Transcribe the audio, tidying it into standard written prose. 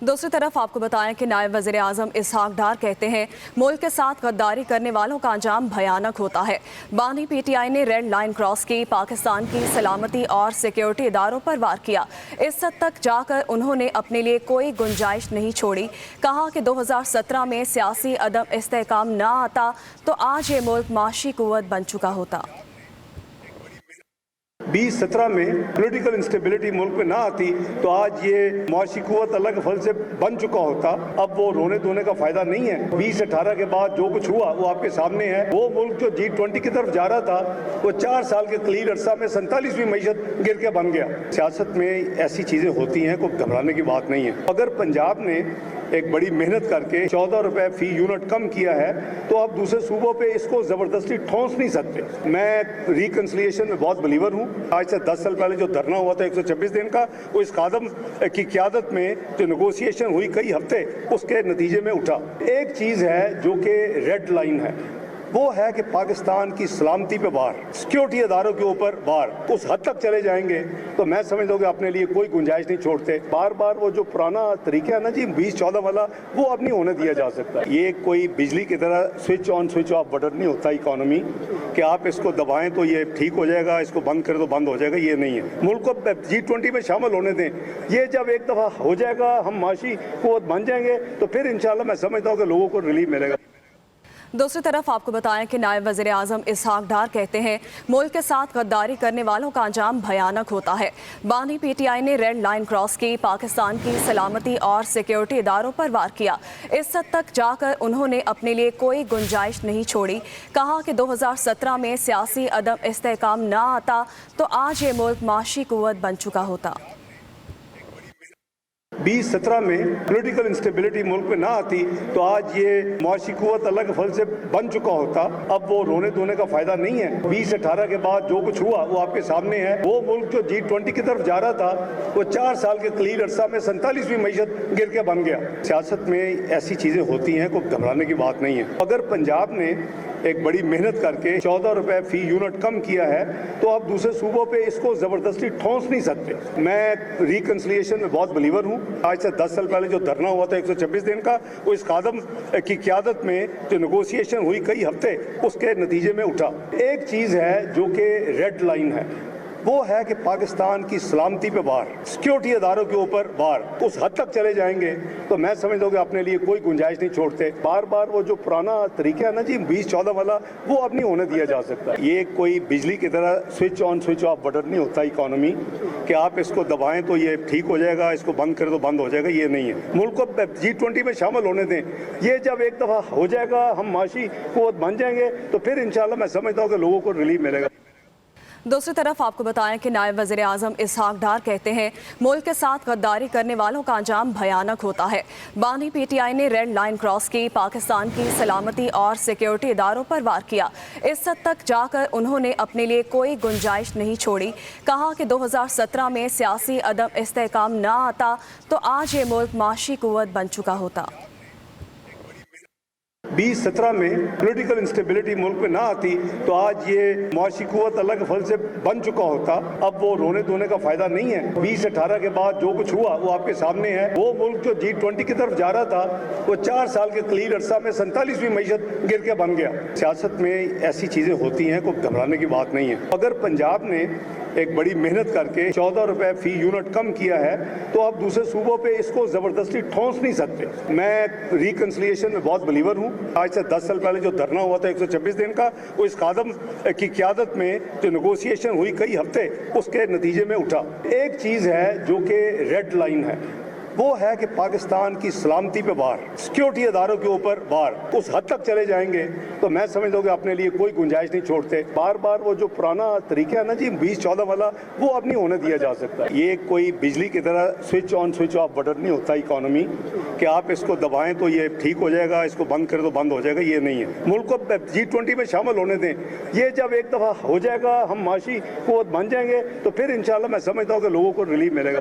दूसरी तरफ आपको बताएं कि नायब वज़ीर आज़म इसहाक डार कहते हैं मुल्क के साथ गद्दारी करने वालों का अंजाम भयानक होता है। बानी PTI ने रेड लाइन क्रॉस की, पाकिस्तान की सलामती और सिक्योरिटी इदारों पर वार किया। इस हद तक जाकर उन्होंने अपने लिए कोई गुंजाइश नहीं छोड़ी। कहा कि 2017 में सियासी अदम इस्तेहकाम ना आता तो आज ये मुल्क माशी कुव्वत बन चुका होता। 2017 में पॉलिटिकल इंस्टेबिलिटी मुल्क में ना आती तो आज ये मुआशी कुव्वत अलग फल से बन चुका होता। अब वो रोने धोने का फायदा नहीं है। 2018 के बाद जो कुछ हुआ वो आपके सामने है। वो मुल्क जो G20 की तरफ जा रहा था वो 4 साल के कलील अरसा में 47वीं मईशत गिर के बन गया। सियासत में ऐसी चीजें होती हैं, कोई घबराने की बात नहीं है। अगर पंजाब ने एक बड़ी मेहनत करके 14 रुपए फी यूनिट कम किया है तो आप दूसरे सूबों पे इसको जबरदस्ती ठोंस नहीं सकते। मैं रिकंसिलिएशन में बहुत बिलीवर हूँ। आज से 10 साल पहले जो धरना हुआ था 126 दिन का, वो इस कादम की क़यादत में जो नेगोशिएशन हुई कई हफ्ते, उसके नतीजे में उठा। एक चीज़ है जो कि रेड लाइन है, वो है कि पाकिस्तान की सलामती पे वार, सिक्योरिटी इदारों के ऊपर वार। उस हद तक चले जाएंगे तो मैं समझता हूँ कि अपने लिए कोई गुंजाइश नहीं छोड़ते। बार बार वो जो पुराना तरीका है ना जी 2014 वाला, वो अब नहीं होने दिया जा सकता। ये कोई बिजली की तरह switch on switch off button नहीं होता इकोनॉमी कि आप इसको दबाएं तो ये ठीक हो जाएगा, इसको बंद करें तो बंद हो जाएगा। ये नहीं है। मुल्क को G20 में शामिल होने दें। ये जब एक दफ़ा हो जाएगा, हम माशी कुव्वत बन जाएंगे तो फिर इंशाल्लाह मैं समझता हूँ कि लोगों को रिलीफ मिलेगा। दूसरी तरफ आपको बताएं कि नायब वज़ीर आज़म इसहाक डार कहते हैं मुल्क के साथ गद्दारी करने वालों का अंजाम भयानक होता है। बानी PTI ने रेड लाइन क्रॉस की, पाकिस्तान की सलामती और सिक्योरिटी इदारों पर वार किया। इस हद तक जाकर उन्होंने अपने लिए कोई गुंजाइश नहीं छोड़ी। कहा कि 2017 में सियासी अदम इस्तेहकाम ना आता तो आज ये मुल्क माशी कुव्वत बन चुका होता। 2017 में पॉलिटिकल इंस्टेबिलिटी मुल्क में ना आती तो आज ये मुआशी कुव्वत अलग फल से बन चुका होता। अब वो रोने धोने का फायदा नहीं है। 2018 के बाद जो कुछ हुआ वो आपके सामने है। वो मुल्क जो G20 की तरफ जा रहा था वो 4 साल के कलील अरसा में 47वीं मईशत गिर के बन गया। सियासत में ऐसी चीजें होती हैं, कोई घबराने की बात नहीं है। अगर पंजाब ने एक बड़ी मेहनत करके 14 रुपए फी यूनिट कम किया है तो आप दूसरे सूबों पे इसको जबरदस्ती ठोंस नहीं सकते। मैं रिकंसिलिएशन में बहुत बिलीवर हूँ। आज से 10 साल पहले जो धरना हुआ था 126 दिन का, वो इस कादम की क़यादत में जो नेगोशिएशन हुई कई हफ्ते, उसके नतीजे में उठा। एक चीज़ है जो कि रेड लाइन है, वो है कि पाकिस्तान की सलामती पे वार, सिक्योरिटी इदारों के ऊपर वार। उस हद तक चले जाएंगे तो मैं समझता हूँ कि अपने लिए कोई गुंजाइश नहीं छोड़ते। बार बार वो जो पुराना तरीका है ना जी 2014 वाला, वो अब नहीं होने दिया जा सकता। ये कोई बिजली की तरह switch on switch off button नहीं होता इकोनॉमी कि आप इसको दबाएं तो ये ठीक हो जाएगा, इसको बंद करें तो बंद हो जाएगा। ये नहीं है। मुल्क को G20 में शामिल होने दें। ये जब एक दफ़ा हो जाएगा, हम माशी कुव्वत बन जाएंगे तो फिर इंशाल्लाह मैं समझता हूँ कि लोगों को रिलीफ मिलेगा। दूसरी तरफ आपको बताएं कि नायब वज़ीर आज़म इसहाक डार कहते हैं मुल्क के साथ गद्दारी करने वालों का अंजाम भयानक होता है। बानी PTI ने रेड लाइन क्रॉस की, पाकिस्तान की सलामती और सिक्योरिटी इदारों पर वार किया। इस हद तक जाकर उन्होंने अपने लिए कोई गुंजाइश नहीं छोड़ी। कहा कि 2017 में सियासी अदम इस्तेहकाम ना आता तो आज ये मुल्क माशी कुव्वत बन चुका होता। 2017 में पॉलिटिकल इंस्टेबिलिटी मुल्क में ना आती तो आज ये मुआशी कुव्वत अलग फल से बन चुका होता। अब वो रोने धोने का फायदा नहीं है। 2018 के बाद जो कुछ हुआ वो आपके सामने है। वो मुल्क जो G20 की तरफ जा रहा था वो 4 साल के कलील अरसा में 47वीं मईशत गिर के बन गया। सियासत में ऐसी चीजें होती हैं, कोई घबराने की बात नहीं है। अगर पंजाब ने एक बड़ी मेहनत करके 14 रुपए फी यूनिट कम किया है तो आप दूसरे सूबों पे इसको जबरदस्ती ठोंस नहीं सकते। मैं रिकंसिलिएशन में बहुत बिलीवर हूँ। आज से 10 साल पहले जो धरना हुआ था 126 दिन का, वो इस कादम की क़यादत में जो नेगोशिएशन हुई कई हफ्ते, उसके नतीजे में उठा। एक चीज़ है जो कि रेड लाइन है, वो है कि पाकिस्तान की सलामती पे वार, सिक्योरिटी इदारों के ऊपर वार। उस हद तक चले जाएंगे तो मैं समझता हूँ कि अपने लिए कोई गुंजाइश नहीं छोड़ते। बार बार वो जो पुराना तरीका है ना जी 2014 वाला, वो अब नहीं होने दिया जा सकता। ये कोई बिजली की तरह switch on switch off button नहीं होता इकोनॉमी कि आप इसको दबाएं तो ये ठीक हो जाएगा, इसको बंद करें तो बंद हो जाएगा। ये नहीं है। मुल्क को G20 में शामिल होने दें। ये जब एक दफ़ा हो जाएगा, हम माशी कुव्वत बन जाएंगे तो फिर इंशाल्लाह मैं समझता हूँ कि लोगों को रिलीफ मिलेगा।